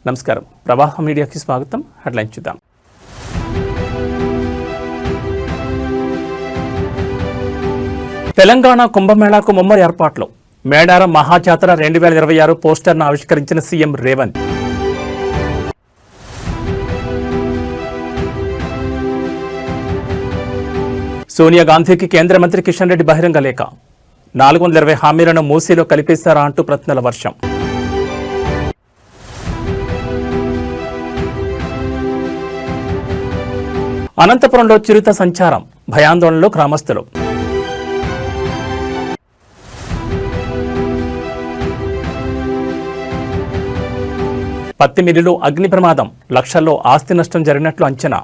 నమస్కారం. ప్రవాహ మీడియాకి స్వాగతం. హెడ్లైన్స్ చూద్దాం. తెలంగాణ కుంభమేళాకు ముమ్మడి ఏర్పాట్లు. మేడారం మహాజాతర 2026 పోస్టర్ను ఆవిష్కరించిన సీఎం రేవంత్. సోనియా గాంధీకి కేంద్ర మంత్రి కిషన్ రెడ్డి బహిరంగ లేఖ. 420 హామీలను మూసీలో కలిపేశారా అంటూ ప్రశ్నల వర్షం. అనంతపురంలో చిరుత సంచారం, భయాందోళనలో గ్రామస్తులు. పత్తి మిల్లులో అగ్ని ప్రమాదం, లక్షల్లో ఆస్తి నష్టం జరిగినట్లు అంచనా.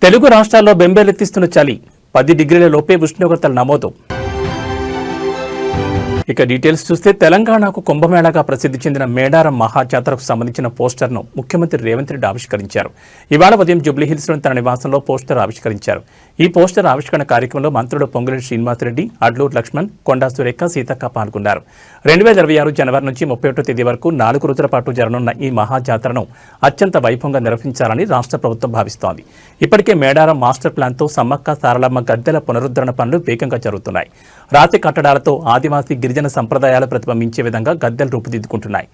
తెలుగు రాష్ట్రాల్లో బెంబేలెత్తిస్తున్న చలి, 10 డిగ్రీల లోపే ఉష్ణోగ్రతలు నమోదు. ఇక డీటెయిల్స్ చూస్తే తెలంగాణకు కుంభమేళాగా ప్రసిద్ధి చెందిన మేడారం మహాజాతరకు సంబంధించిన పోస్టర్ను ముఖ్యమంత్రి రేవంత్ రెడ్డి ఆవిష్కరించారు. ఇవాళ ఉదయం జూబ్లీహిల్స్లోని తన నివాసంలో పోస్టర్ ఆవిష్కరించారు. ఈ పోస్టర్ ఆవిష్కరణ కార్యక్రమంలో మంత్రులు పొంగులేటి శ్రీనివాసరెడ్డి, అడ్లూరు లక్ష్మణ్, కొండా సురేఖ, సీతక్క పాల్గొన్నారు. 2026 జనవరి నుంచి 31 తేదీ వరకు 4 రోజుల పాటు జరగనున్న ఈ మహాజాతరను అత్యంత వైభవంగా నిర్వహించాలని రాష్ట్ర ప్రభుత్వం భావిస్తోంది. ఇప్పటికే మేడారం మాస్టర్ ప్లాన్తో సమ్మక్క సారలమ్మ గద్దెల పునరుద్ధరణ పనులు వేగంగా జరుగుతున్నాయి. రాతి కట్టడాలతో ఆదివాసీ గిరిజన సంప్రదాయాలు ప్రతిబింబించే విధంగా గద్దెలు రూపుదిద్దుకుంటున్నాయి.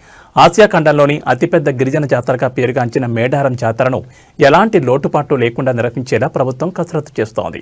ఆసియా ఖండంలోని అతిపెద్ద గిరిజన జాతరగా పేరుగాంచిన మేడారం జాతరను ఎలాంటి లోటుపాట్లు లేకుండా నిర్వహించేలా ప్రభుత్వం కసరత్తు చేస్తోంది.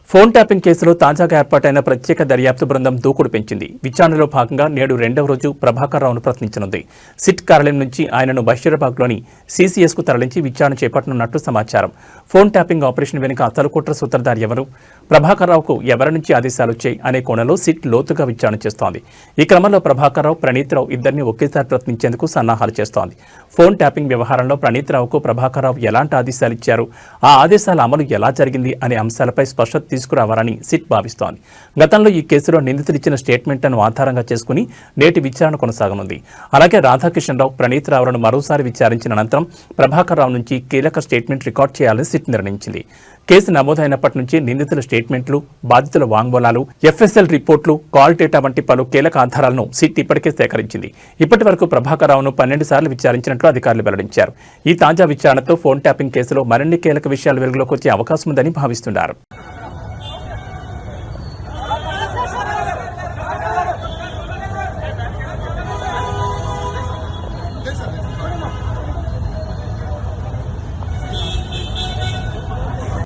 ఫోన్ ట్యాపింగ్ కేసులో తాజాగా ఏర్పాటైన ప్రత్యేక దర్యాప్తు బృందం దూకుడు పెంచింది. విచారణలో భాగంగా నేడు 2వ రోజు ప్రభాకర్ రావును ప్రశ్నించనుంది. సిట్ కార్యాలయం నుంచి ఆయనను బషీరాబాద్లోని సీసీఎస్కు తరలించి విచారణ చేపట్టనున్నట్టు సమాచారం. ఫోన్ ట్యాపింగ్ ఆపరేషన్ వెనుక అసలు కుట్ర సూత్రధారి ఎవరు, ప్రభాకర్ రావుకు ఎవరి నుంచి ఆదేశాలు వచ్చాయి అనే కోణంలో సిట్ లోతుగా విచారణ చేస్తోంది. ఈ క్రమంలో ప్రభాకర్ రావు, ప్రణీత్ రావు ఇద్దరిని ఒకేసారి ప్రశ్నించేందుకు సన్నాహాలు చేస్తోంది. ఫోన్ ట్యాపింగ్ వ్యవహారంలో ప్రణీత్ రావుకు ప్రభాకర్ రావు ఎలాంటి ఆదేశాలు ఇచ్చారు, ఆ ఆదేశాల అమలు ఎలా జరిగింది అనే అంశాలపై స్పష్టత తీసుకురావాలని సిట్ భావిస్తోంది. గతంలో ఈ కేసులో నిందితులు ఇచ్చిన స్టేట్మెంట్లను ఆధారంగా చేసుకుని నేటి విచారణ కొనసాగనుంది. అలాగే రాధాకిషన్ రావు, ప్రణీత్ రావులను మరోసారి విచారించిన అనంతరం ప్రభాకర్ రావు నుంచి కీలక స్టేట్మెంట్ రికార్డ్ చేయాలని సిట్ నిర్ణయించింది. కేసు నమోదైనప్పటి నుంచి నిందితుల స్టేట్మెంట్లు, బాధితుల వాంగ్మూలాలు, ఎఫ్ఎస్ఎల్ రిపోర్టులు, కాల్ డేటా వంటి పలు కీలక ఆధారాలను సిట్ ఇప్పటికే సేకరించింది. ఇప్పటి వరకు ప్రభాకర్ రావును 12 సార్లు విచారించినట్లు అధికారులు వెల్లడించారు. ఈ తాజా విచారణతో ఫోన్ ట్యాపింగ్ కేసులో మరిన్ని కీలక విషయాలు వెలుగులోకి వచ్చే అవకాశం ఉందని భావిస్తున్నారు.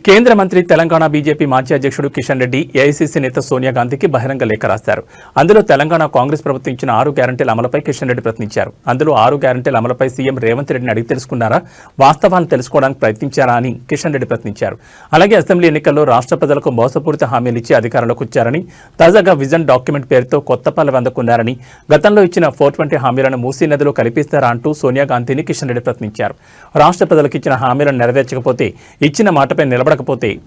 కేంద్ర మంత్రి, తెలంగాణ బీజేపీ మాజీ అధ్యక్షుడు కిషన్ రెడ్డి ఏఐసీసీ నేత సోనియా గాంధీకి బహిరంగ లేఖ రాశారు. అందులో తెలంగాణ కాంగ్రెస్ ప్రభుత్వం ఇచ్చిన 6 గ్యారంటీల అమలుపై కిషన్ రెడ్డి ప్రశ్నించారు. అందులో 6 గ్యారంటీల అమలుపై సీఎం రేవంత్ రెడ్డిని అడిగి తెలుసుకున్నారా, వాస్తవాలను తెలుసుకోవడానికి ప్రయత్నించారా అని కిషన్ రెడ్డి ప్రశ్నించారు. అలాగే అసెంబ్లీ ఎన్నికల్లో రాష్ట్ర ప్రజలకు మోసపూరిత హామీలు ఇచ్చి అధికారంలోకి వచ్చారని, తాజాగా విజన్ డాక్యుమెంట్ పేరుతో కొత్త పల్లవి అందుకున్నారని, గతంలో ఇచ్చిన 420 హామీలను మూసీ నదిలో కలిపిస్తారా అంటూ సోనియా గాంధీని కిషన్ రెడ్డి ప్రశ్నించారు. రాష్ట్ర ప్రజలకు ఇచ్చిన హామీలను నెరవేర్చకపోతే, ఇచ్చిన మాటపై నిలబడకపోతే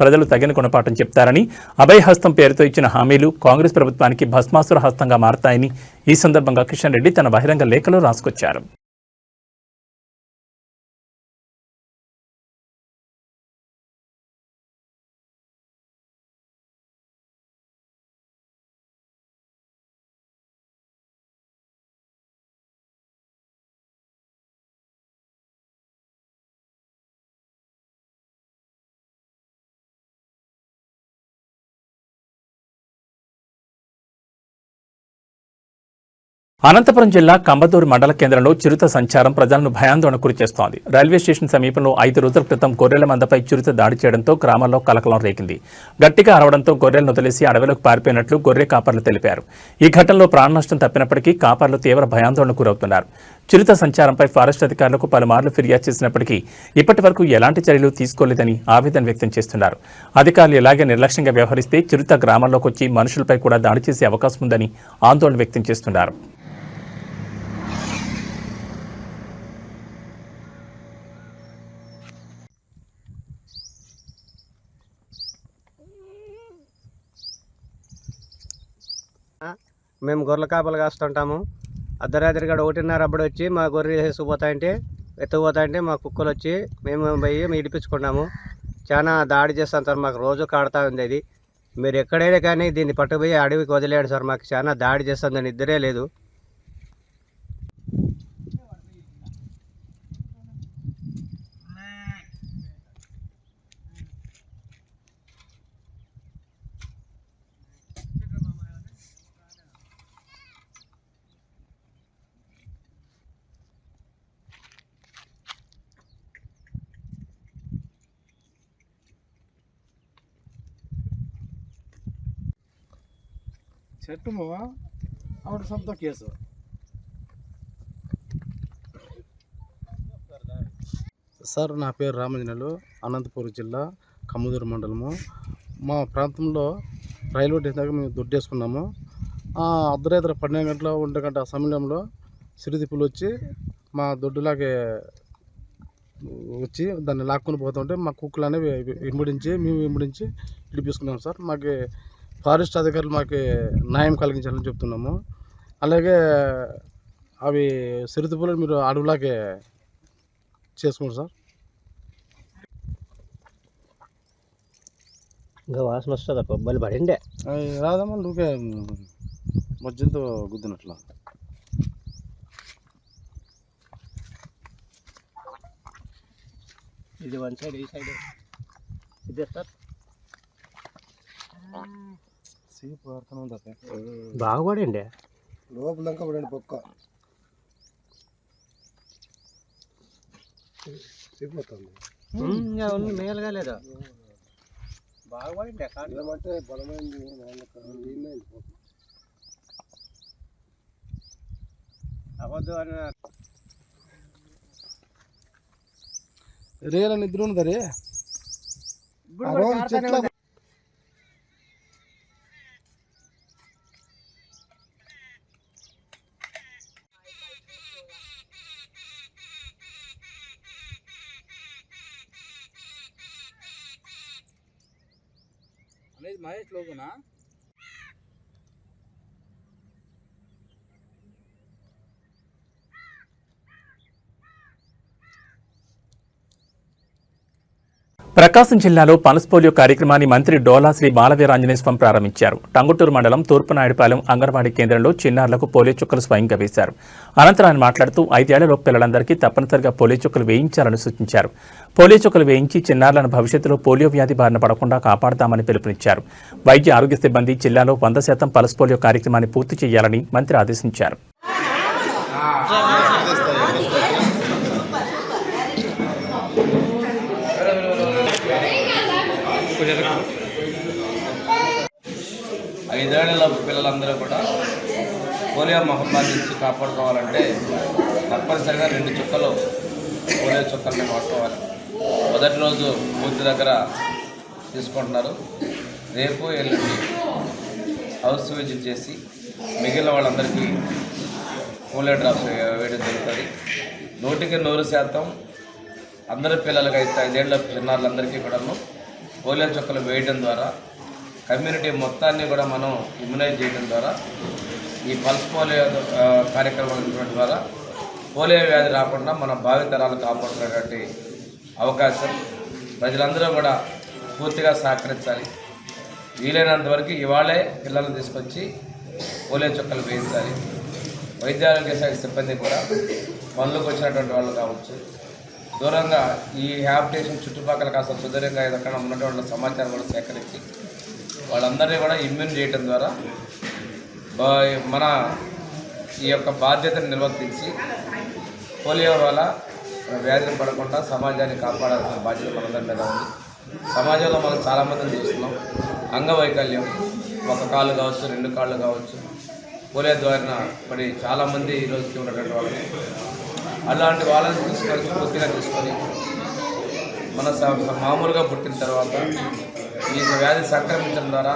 ప్రజలు తగిన గుణపాఠం చెప్తారని, అభయహస్తం పేరుతో ఇచ్చిన హామీలు కాంగ్రెస్ ప్రభుత్వానికి భస్మాసుర హస్తంగా మారతాయని ఈ సందర్భంగా కిషన్ రెడ్డి తన బహిరంగ లేఖలో రాసుకొచ్చారు. అనంతపురం జిల్లా కంబదూరు మండల కేంద్రంలో చిరుత సంచారం ప్రజలను భయాందోళనకు గురిచేస్తోంది. రైల్వే స్టేషన్ సమీపంలో 5 రోజుల క్రితం గొర్రెల మందపై చిరుత దాడి చేయడంతో గ్రామాల్లో కలకలం రేగింది. గట్టిగా అరవడంతో గొర్రెలను వదిలేసి అడవిలోకి పారిపోయినట్లు గొర్రె కాపర్లు తెలిపారు. ఈ ఘటనలో ప్రాణ నష్టం తప్పినప్పటికీ కాపర్లు తీవ్ర భయాందోళనకు గురవుతున్నారు. చిరుత సంచారంపై ఫారెస్ట్ అధికారులకు పలుమార్లు ఫిర్యాదు చేసినప్పటికీ ఇప్పటి వరకు ఎలాంటి చర్యలు తీసుకోలేదని ఆవేదన వ్యక్తం చేస్తున్నారు. అధికారులు ఇలాగే నిర్లక్ష్యంగా వ్యవహరిస్తే చిరుత గ్రామాల్లోకి వచ్చి మనుషులపై కూడా దాడి చేసే అవకాశం ఉందని ఆందోళన వ్యక్తం చేస్తున్నారు. మేము గొర్రెల కాపలు కాస్తుంటాము. అర్ధరాత్రి గడ 1:30 అప్పుడు వచ్చి మా గొర్రెలు వేసుకుపోతాయంటే ఎత్తుకుపోతాయంటే మా కుక్కలు వచ్చి మేము పోయి ఇడిపించుకున్నాము. చాలా దాడి చేస్తాం సార్. మాకు రోజు కాడుతూ ఉంది అది. మీరు ఎక్కడైనా కానీ దీన్ని పట్టుకుపోయి అడవికి వదిలేడు సార్. మాకు చాలా దాడి చేస్తుంది, దాని నిద్రే లేదు. చెట్టు ఆవిడ సొంత కేసు. సార్ నా పేరు రామంజనేయులు, అనంతపురం జిల్లా కమ్మదూరు మండలము. మా ప్రాంతంలో రైల్వే స్టేషన్ దగ్గర మేము దొడ్డేసుకున్నాము. అర్ధరాత్రి 12 గంటల 1 గంట సమయంలో సిరిదిప్పులు వచ్చి మా దొడ్డులాగే వచ్చి దాన్ని లాక్కొని పోతుంటే మా కుక్కలు అనేవి మేము వెంబడించి ఇడిపించుకున్నాం సార్. మాకు ఫారెస్ట్ అధికారులు మాకు న్యాయం కలిగించాలని చెప్తున్నాము. అలాగే అవి సిరిదిప్పులు మీరు అడవులాగే చేసుకోండి సార్. ఇంకా వాసన వస్తుంది, కొబ్బరి పడిండే రాదమ్మా, నువ్వే మధ్యతో గుద్దినట్లా. ఇది వన్ సైడ్, ఈ సైడ్ ఇదే సార్. బాగా పడండి, లోపలంకా పడండి పక్క ఇంకా ఉంది, మేలుగా లేదా బాగా పడిండే. అంటే బలమైంది అవద్దు అని రేల నిద్ర ఉన్నదా రే చెట్ల మహేష్ లోగునా. ప్రకాశం జిల్లాలో పల్స్ పోలియో కార్యక్రమాన్ని మంత్రి డోలా శ్రీ బాలవీరాంజనేయ స్వామి ప్రారంభించారు. టంగుటూరు మండలం తూర్పునాయుడుపాలెం అంగన్వాడీ కేంద్రంలో చిన్నారులకు పోలియో చుక్కలు స్వయంగా వేశారు. అనంతరం ఆయన మాట్లాడుతూ 5 ఏళ్లలోపు పిల్లలందరికీ తప్పనిసరిగా పోలియో చుక్కలు వేయించాలని సూచించారు. పోలియో చుక్కలు వేయించి చిన్నారులను భవిష్యత్తులో పోలియో వ్యాధి బారిన పడకుండా కాపాడతామని పిలుపునిచ్చారు. వైద్య ఆరోగ్య సిబ్బంది జిల్లాలో 100% పల్స్ పోలియో కార్యక్రమాన్ని పూర్తి చేయాలని మంత్రి ఆదేశించారు. 5 ఏళ్ల పిల్లలందరూ కూడా పోలియో మహమ్మారి నుంచి కాపాడుకోవాలంటే తప్పనిసరిగా 2 చుక్కలు పోలియో చుక్కల్ని వాడుకోవాలి. మొదటి రోజు పూర్తి దగ్గర తీసుకుంటున్నారు. రేపు ఎల్లుండి హౌస్ విజిట్ చేసి మిగిలిన వాళ్ళందరికీ పోలియో డ్రాప్స్ వేయడం జరుగుతుంది. 100% అందరి పిల్లలకి అయితే 5 ఏళ్ల చిన్నారులందరికీ కూడా పోలియో చుక్కలు వేయడం ద్వారా కమ్యూనిటీ మొత్తాన్ని కూడా మనం ఇమ్యునైజ్ చేయడం ద్వారా ఈ పల్స్ పోలియో కార్యక్రమం ద్వారా పోలియో వ్యాధి రాకుండా మన భావితరాలు కాపాడుకునేటువంటి అవకాశం ప్రజలందరూ కూడా పూర్తిగా సహకరించాలి. వీలైనంత వరకు ఇవాళే పిల్లలను తీసుకొచ్చి పోలియో చుక్కలు వేయించాలి. వైద్యారోగ్య శాఖ సిబ్బంది కూడా పనులకు వచ్చినటువంటి వాళ్ళు కావచ్చు, దూరంగా ఈ హ్యాబిటేషన్ చుట్టుపక్కల కాస్త సుదూరంగా ఎక్కడ ఉన్నటువంటి సమాచారం కూడా సేకరించి వాళ్ళందరినీ కూడా ఇమ్యూన్ చేయడం ద్వారా మన ఈ యొక్క బాధ్యతను నిర్వర్తించి పోలియో వల్ల వ్యాధిని పడకుండా సమాజాన్ని కాపాడాల్సిన బాధ్యత మనందరి మీద ఉంది. సమాజంలో మనం చాలామందిని చూస్తున్నాం. అంగవైకల్యం, 1 కాళ్ళు కావచ్చు, 2 కాళ్ళు కావచ్చు, పోలియో ద్వారా మరి చాలామంది ఈరోజుకి ఉన్నటువంటి వాళ్ళు. అలాంటి వాళ్ళని తీసుకొని పూర్తిగా తీసుకొని మన మామూలుగా పుట్టిన తర్వాత ఈ వ్యాధి సంక్రమించడం ద్వారా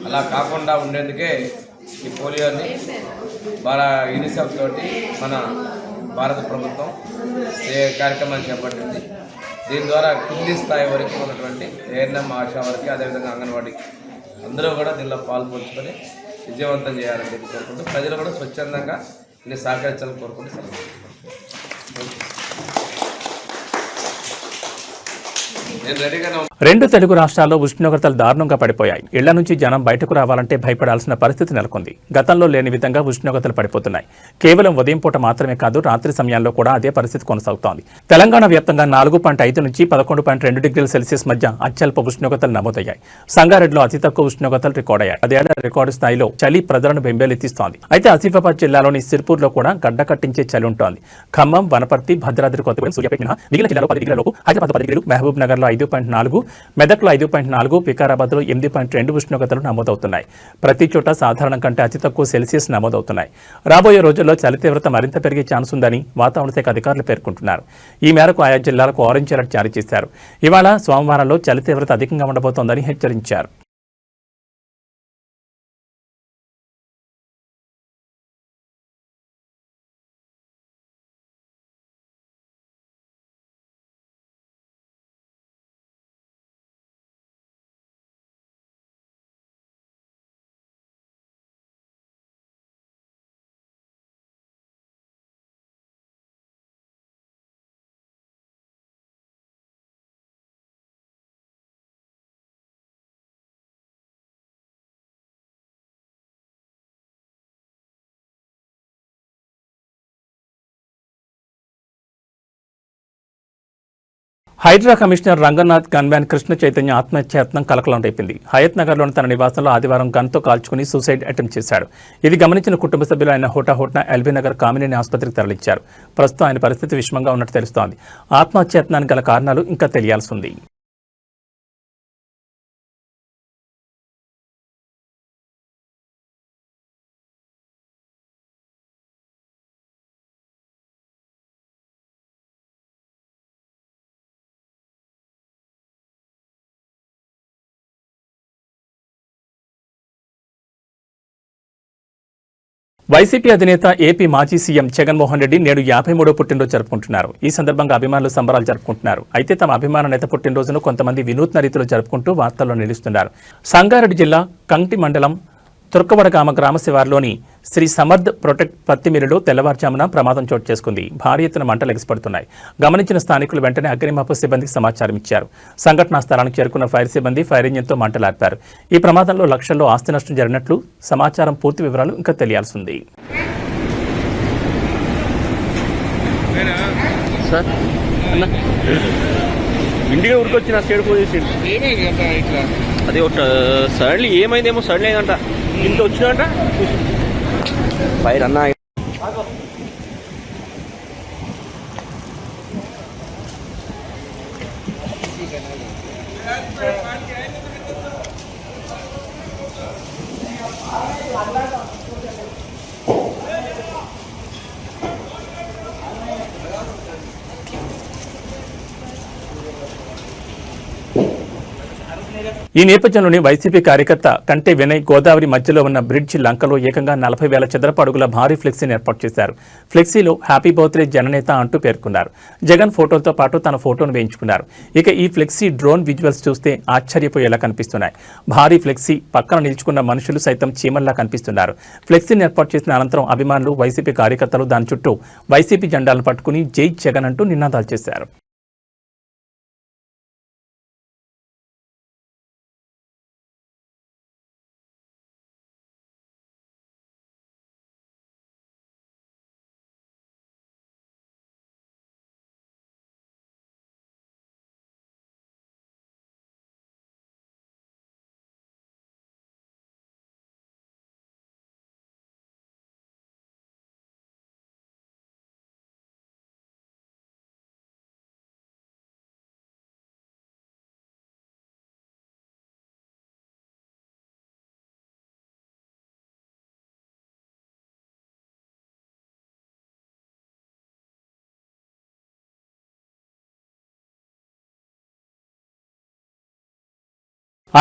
అలా కాకుండా ఉండేందుకే ఈ పోలియోని యూనిసెఫ్ తోటి మన భారత ప్రభుత్వం కార్యక్రమాన్ని చేపట్టింది. దీని ద్వారా కింది స్థాయి వరకు ఉన్నటువంటి ఏఎన్ఎం, ఆశా వరకు, అదేవిధంగా అంగన్వాడీ అందరూ కూడా దీనిలో పాల్పంచుకొని విజయవంతం చేయాలని చెప్పి కోరుకుంటూ ప్రజలు కూడా స్వచ్ఛందంగా దీన్ని సహకరించాలని కోరుకుంటూ సెలవు తీసుకుంటున్నాను. నేను రెడీగానే ఉన్నాను. రెండు తెలుగు రాష్ట్రాల్లో ఉష్ణోగ్రతలు దారుణంగా పడిపోయాయి. ఇళ్ల నుంచి జనం బయటకు రావాలంటే భయపడాల్సిన పరిస్థితి నెలకొంది. గతంలో లేని విధంగా ఉష్ణోగ్రతలు పడిపోతున్నాయి. కేవలం ఉదయం పూట మాత్రమే కాదు, రాత్రి సమయాల్లో కూడా అదే పరిస్థితి కొనసాగుతోంది. తెలంగాణ వ్యాప్తంగా 4.5 నుంచి 11.2 డిగ్రీల సెల్సియస్ మధ్య అత్యల్ప ఉష్ణోగ్రతలు నమోదయ్యాయి. సంగారెడ్డిలో అతి తక్కువ ఉష్ణోగ్రతలు రికార్డయ్యాయి. అదేళ్ల రికార్డు స్థాయిలో చలి ప్రజలను బెంబేలెత్తిస్తోంది. అయితే ఆసిఫాబాద్ జిల్లాలోని సిర్పూర్లో కూడా గడ్డ కట్టించే చలి ఉంటోంది. ఖమ్మం, వనపర్తి, భద్రాద్రి కొత్తగూడెం, సూర్యాపేట మిగిలిన జిల్లాలో 10 డిగ్రీల లోపు, హైదరాబాద్ 10 డిగ్రీలు, మహబూబ్ నగర్లో 5.4, మెదక్లో 5.4, వికారాబాద్లో 8.2 ఉష్ణోగ్రతలు నమోదవుతున్నాయి. ప్రతి చోట సాధారణం కంటే అతి తక్కువ సెల్సియస్ నమోదవుతున్నాయి. రాబోయే రోజుల్లో చలి తీవ్రత మరింత పెరిగే ఛాన్స్ ఉందని వాతావరణ శాఖ అధికారులు పేర్కొంటున్నారు. ఈ మేరకు ఆయా జిల్లాలకు ఆరెంజ్ అలర్ట్ జారీ చేశారు. ఇవాళ సోమవారంలో చలి తీవ్రత అధికంగా ఉండబోతోందని హెచ్చరించారు. హైడ్రా కమిషనర్ రంగనాథ్ గన్మ్యాన్ కృష్ణ చైతన్య ఆత్మహత్యాయత్నం కలకలం రేపింది. హయత్ నగర్లోని తన నివాసంలో ఆదివారం గన్తో కాల్చుకుని సూసైడ్ అటెంప్ట్ చేశాడు. ఇది గమనించిన కుటుంబ సభ్యులు ఆయన హోటాహోట్న ఎల్బీ నగర్ కామినేని ఆసుపత్రికి తరలించారు. ప్రస్తుతం ఆయన పరిస్థితి విషమంగా ఉన్నట్టు తెలుస్తోంది. ఆత్మహత్యాయత్నానికి గల కారణాలు ఇంకా తెలియాల్సి ఉంది. వైసీపీ అధినేత ఏపీ మాజీ సీఎం జగన్మోహన్ రెడ్డి నేడు 53వ పుట్టినరోజు జరుపుకుంటున్నారు. ఈ సందర్భంగా అభిమానులు సంబరాలు జరుపుకుంటున్నారు. అయితే తమ అభిమాన నేత పుట్టినరోజును కొంతమంది వినూత్న రీతిలో జరుపుకుంటూ వార్తల్లో నిలుస్తున్నారు. సంగారెడ్డి జిల్లా కంటి మండలం తుర్కవడగామ గ్రామ శివార్లోని శ్రీ సమర్థ్ ప్రొటెక్ట్ పత్తి మిల్లులో తెల్లవారుజామున ప్రమాదం చోటు చేసుకుంది. భారీ ఎత్తున మంటలు ఎగిసిపడుతున్నాయి. గమనించిన స్థానికులు వెంటనే అగ్నిమాపక సిబ్బందికి సమాచారం ఇచ్చారు. సంఘటనా స్థలానికి చేరుకున్న ఫైర్ సిబ్బంది ఫైర్ ఇంజిన్తో మంటలార్పారు. ఈ ప్రమాదంలో లక్షల్లో ఆస్తి నష్టం జరిగినట్లు సమాచారం. పూర్తి వివరాలు ఇంకా తెలియాల్సి ఉంది. ఇండిగా ఉరికొచ్చిన స్టేట్ పోలీసు అది ఒక సడన్లీ ఏమైందేమో సడన్లీ అయిందంట. ఇంత వచ్చిందంట ఫైర్ అన్న. ఈ నేపథ్యంలోని వైసీపీ కార్యకర్త కంటే వినయ్ గోదావరి మధ్యలో ఉన్న బ్రిడ్జి లంకలో ఏకంగా 40,000 చదరపు అడుగుల భారీ ఫ్లెక్సీని ఏర్పాటు చేశారు. ఫ్లెక్సీలో హ్యాపీ బర్త్డే జననేత అంటూ పేర్కొన్నారు. జగన్ ఫోటోలతో పాటు తన ఫోటోను వేయించుకున్నారు. ఇక ఈ ఫ్లెక్సీ డ్రోన్ విజువల్స్ చూస్తే ఆశ్చర్యపోయేలా కనిపిస్తున్నాయి. భారీ ఫ్లెక్సీ పక్కన నిల్చుకున్న మనుషులు సైతం చీమల్లా కనిపిస్తున్నారు. ఫ్లెక్సీని ఏర్పాటు చేసిన అనంతరం అభిమానులు, వైసీపీ కార్యకర్తలు దాని చుట్టూ వైసీపీ జెండాలను పట్టుకుని జై జగన్ అంటూ నినాదాలు చేశారు.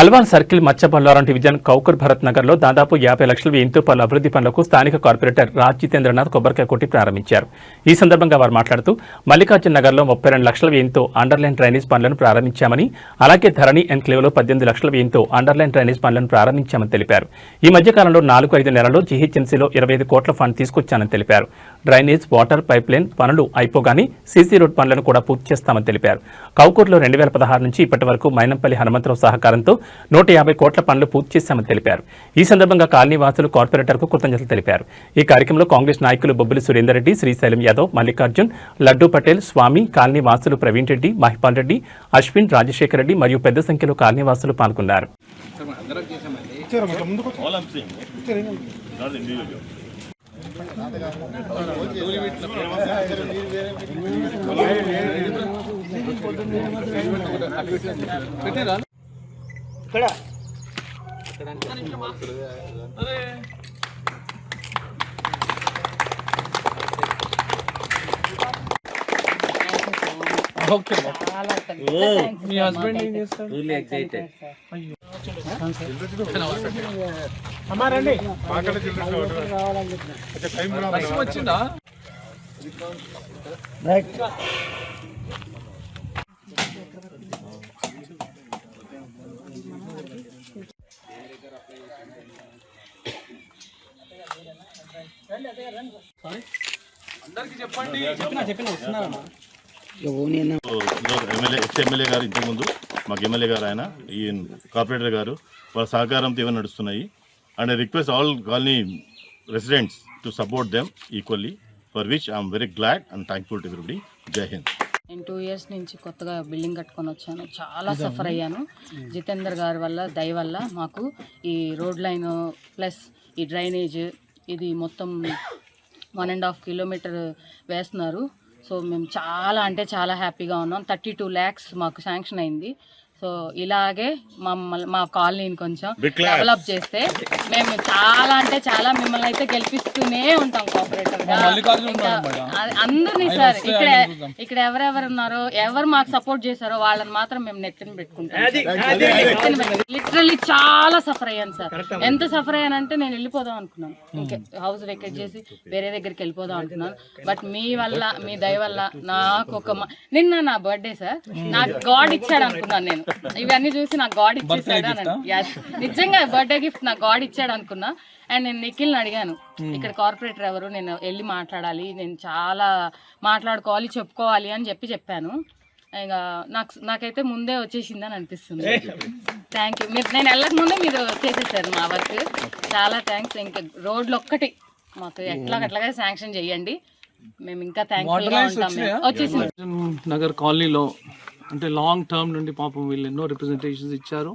అల్వాల్ సర్కిల్ మత్స్యబల్లారం డివిజన్ కౌకర్ భరత్ నగర్లో దాదాపు 50 లక్షల వ్యయంతో పలు అభివృద్ధి పనులకు స్థానిక కార్పొరేటర్ రాజ్ జితేంద్రనాథ్ కొబ్బరికాయ కొట్టి ప్రారంభించారు. ఈ సందర్భంగా వారు మాట్లాడుతూ మల్లికార్జున నగర్లో 32 లక్షల వ్యయంతో అండర్లైన్ డ్రైనేజ్ పనులను ప్రారంభించామని, అలాగే ధరణి ఎన్క్లేవ్లో 18 లక్షల వ్యయంతో అండర్లైన్ డ్రైనేజ్ పనులను ప్రారంభించామని తెలిపారు. ఈ మధ్యకాలంలో 4-5 నెలల్లో జీహెచ్ఎంసీలో 25 కోట్ల ఫండ్ తీసుకొచ్చానని తెలిపారు. డ్రైనేజ్, వాటర్ పైప్లైన్ పనులు అయిపోగానే సీసీ రోడ్ పనులను కూడా పూర్తి చేస్తామని తెలిపారు. కౌకూరులో 2016 నుంచి ఇప్పటి వరకు మైనంపల్లి హనుమంతరావు సహకారంతో 150 కోట్ల పనులు పూర్తి చేశామని తెలిపారు. ఈ సందర్భంగా కాలనీ వాసులు కార్పొరేటర్కు కృతజ్ఞతలు తెలిపారు. ఈ కార్యక్రమంలో కాంగ్రెస్ నాయకులు బొబ్బిలి సురేందర్ రెడ్డి, శ్రీశైలం యాదవ్, మల్లికార్జున్, లడ్డూ పటేల్, స్వామి, కాలనీ వాసులు ప్రవీణ్ రెడ్డి, మహిపాల్ రెడ్డి, అశ్విన్, రాజశేఖర్ రెడ్డి మరియు పెద్ద సంఖ్యలో కాలనీ వాసులు పాల్గొన్నారు. మీ హస్బెండ్ ఏం చేస్తాడు? వచ్చిందా? అందరికి చెప్పండి. ఎమ్మెల్యే గారు ఇంతకుముందు మాకు ఎమ్మెల్యే గారు ఆయన ఈ కార్పొరేటర్ గారు వాళ్ళ సహకారంతో ఇవన్నీ నడుస్తున్నాయి. And I request all colony residents to support them equally, for which I'm very glad and thankful to everybody. జై హింద్. నేను 2 years నుంచి కొత్తగా బిల్డింగ్ కట్టుకొని వచ్చాను. చాలా సఫర్ అయ్యాను. జితేందర్ గారి వల్ల, దయ వల్ల మాకు ఈ రోడ్ లైన్ ప్లస్ ఈ డ్రైనేజ్ ఇది మొత్తం 1.5 kilometer వేస్తున్నారు. సో మేము చాలా అంటే చాలా హ్యాపీగా ఉన్నాం. 32 lakhs మాకు శాంక్షన్ అయింది. సో ఇలాగే మా కాలనీని కొంచెం డెవలప్ చేస్తే మేము చాలా అంటే చాలా మిమ్మల్ని అయితే గెలిపిస్తూనే ఉంటాం కోఆపరేటర్గా. అందరినీ సార్ ఇక్కడ ఎవరెవరు ఉన్నారో, ఎవరు మాకు సపోర్ట్ చేశారో వాళ్ళని మాత్రం మేము నెత్తిన పెట్టుకుంటాం. లిటరల్లీ చాలా సఫర్ అయ్యాను సార్. ఎంత సఫర్ అయ్యానంటే నేను వెళ్ళిపోదాం అనుకున్నాను. ఓకే, హౌస్ వెకేట్ చేసి వేరే దగ్గరికి వెళ్ళిపోదాం అనుకున్నాను. బట్ మీ వల్ల, మీ దయ వల్ల నాకు నిన్న నా బర్త్డే సార్, నాకు గాడ్ ఇచ్చాడు అనుకున్నాను. నేను ఇవన్నీ చూసి నాకు గాడ్ ఇచ్చేసాడు అని, నిజంగా బర్త్డే గిఫ్ట్ నాకు గాడ్ ఇచ్చాడు అనుకున్నా. అండ్ నేను నిఖిల్ని అడిగాను, ఇక్కడ కార్పొరేటర్ ఎవరు, నేను వెళ్ళి మాట్లాడాలి, నేను చాలా మాట్లాడుకోవాలి, చెప్పుకోవాలి అని చెప్పాను. ఇంకా నాకైతే ముందే వచ్చేసింది అని అనిపిస్తుంది. Thank you. నేను వెళ్ళక ముందే మీరు చేసేసారు మా వర్క్. చాలా థ్యాంక్స్. ఇంకా రోడ్లు ఒక్కటి మాకు ఎట్లాగట్లాగా శాంక్షన్ చేయండి, మేము ఇంకా థ్యాంక్ఫుల్గా ఉంటాం. వచ్చేసింది నగర్ కాలనీలో అంటే లాంగ్ టర్మ్ నుండి పాపం వీళ్ళు ఎన్నో రిప్రజెంటేషన్స్ ఇచ్చారు.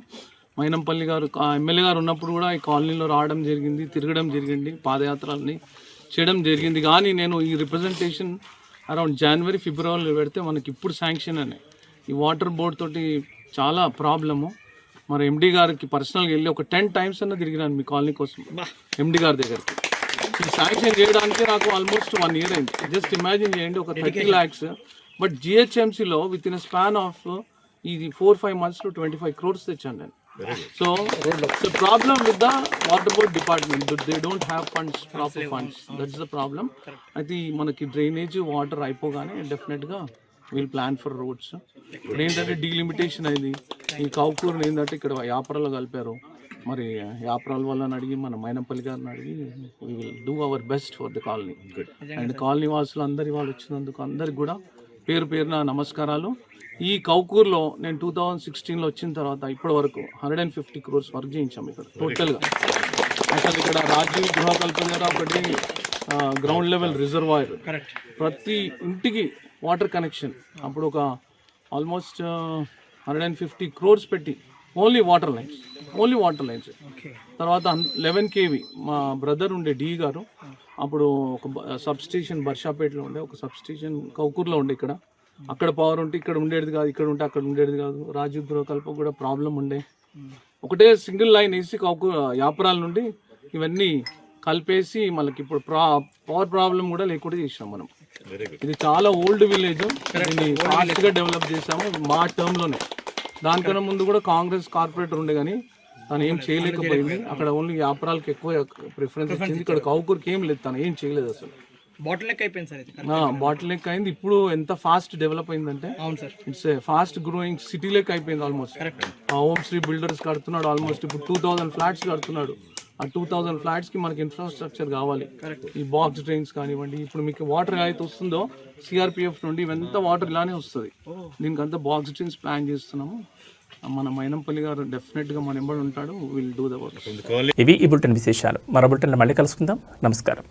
మైనంపల్లి గారు ఎమ్మెల్యే గారు ఉన్నప్పుడు కూడా ఈ కాలనీలో రావడం జరిగింది, తిరగడం జరిగింది, పాదయాత్రల్ని చేయడం జరిగింది. కానీ నేను ఈ రిప్రజెంటేషన్ అరౌండ్ జనవరి, ఫిబ్రవరిలో పెడితే మనకి ఇప్పుడు శాంక్షన్ అనే ఈ వాటర్ బోర్డ్ తోటి చాలా ప్రాబ్లము. మరి ఎండి గారికి పర్సనల్గా వెళ్ళి ఒక 10 times అన్న తిరిగినాను మీ కాలనీ కోసం ఎండి గారి దగ్గరికి. ఈ శాంక్షన్ చేయడానికి నాకు ఆల్మోస్ట్ 1 year అయింది. జస్ట్ ఇమాజిన్ చేయండి, ఒక 30 lakhs. బట్ జిహెచ్ఎంసీలో విత్ ఇన్ స్పాన్ ఆఫ్ ఇది 4-5 monthsలో 25 crores తెచ్చాను నేను. So the problem with the water board department, they don't have funds, proper funds. That's the problem. అయితే మనకి డ్రైనేజ్, వాటర్ అయిపోగానే డెఫినెట్గా వీల్ ప్లాన్ ఫర్ రోడ్స్. ఇప్పుడు ఏంటంటే డీలిమిటేషన్ అయింది. ఈ కౌకూరుని ఏంటంటే ఇక్కడ యాపరాలో కలిపారు. మరి యాపరాల వాళ్ళని అడిగి, మన మైనంపల్లి గారిని అడిగి we will do our best for the colony. And colony వాసులు అందరి వాళ్ళు వచ్చినందుకు అందరికి కూడా పేరు పేరున నమస్కారాలు. ఈ కౌకూరులో నేను 2016లో వచ్చిన తర్వాత ఇప్పటి వరకు 150 crores వర్క్ చేయించాము ఇక్కడ టోటల్గా. అసలు ఇక్కడ రాజీవ్ గృహకల్పన ద్వారా ఒకటి గ్రౌండ్ లెవెల్ రిజర్వాయర్, ప్రతి ఇంటికి వాటర్ కనెక్షన్, అప్పుడు ఒక ఆల్మోస్ట్ 150 crores పెట్టి ఓన్లీ వాటర్ లైన్స్. తర్వాత 11 kV మా బ్రదర్ ఉండే డి గారు, అప్పుడు ఒక సబ్ స్టేషన్ బర్షాపేటలో ఉండే, ఒక సబ్ స్టేషన్ కౌకూరులో ఉండే. ఇక్కడ అక్కడ పవర్ ఉంటే ఇక్కడ ఉండేది కాదు, ఇక్కడ ఉంటే అక్కడ ఉండేది కాదు. రాజీవ్ గృహకల్ప కూడా ప్రాబ్లం ఉండే. ఒకటే సింగిల్ లైన్ వేసి యాపరాల నుండి ఇవన్నీ కలిపేసి మనకి ఇప్పుడు పవర్ ప్రాబ్లం కూడా లేకుండా చేసినాం మనం. ఇది చాలా ఓల్డ్ విలేజ్, దీన్ని ఫాస్ట్గా డెవలప్ చేసాము మా టర్మ్లోనే. దానికన్నా ముందు కూడా కాంగ్రెస్ కార్పొరేటర్ ఉండే కానీ తను ఏం చేయలేకపోయింది. అక్కడ ఓన్లీ వ్యాపారాలకు ఎక్కువ ప్రిఫరెన్స్ ఇచ్చింది. ఇక్కడ కౌకూర్కి ఏం లేదు, తను ఏం చేయలేదు అసలు. బాటిల్ నెక్ అయిపోయింది సార్ ఇది. బాటిల్ నెక్ అయింది. ఇప్పుడు ఎంత ఫాస్ట్ డెవలప్ అయిందంటే అవును sir. It's fast growing city లెక్ అయిపోయింది ఆల్మోస్ట్. ఓం శ్రీ బిల్డర్స్ కడుతున్నాడు ఆల్మోస్ట్. ఇప్పుడు 2000 ఫ్లాట్స్ కడుతున్నాడు. ఆ 2000 ఫ్లాట్స్కి మనకి ఇన్ఫ్రాస్ట్రక్చర్ కావాలి. ఈ బాక్స్ డ్రైన్స్ కానివ్వండి, ఇప్పుడు మీకు వాటర్ అయితే వస్తుందో సిఆర్పిఎఫ్ నుండి ఇవంతా వాటర్ ఇలానే వస్తుంది. దీనికి అంతా బాక్స్ డ్రైన్స్ ప్లాన్ చేస్తున్నాము. మన మైనంపల్లి గారు డెఫినెట్గా మన ఎంబడి ఉంటాడు. Will do the work. ఇవి ఈ బులెటిన్ విశేషాలు. మరో బులెటిన్లో మళ్ళీ కలుసుకుందాం. నమస్కారం.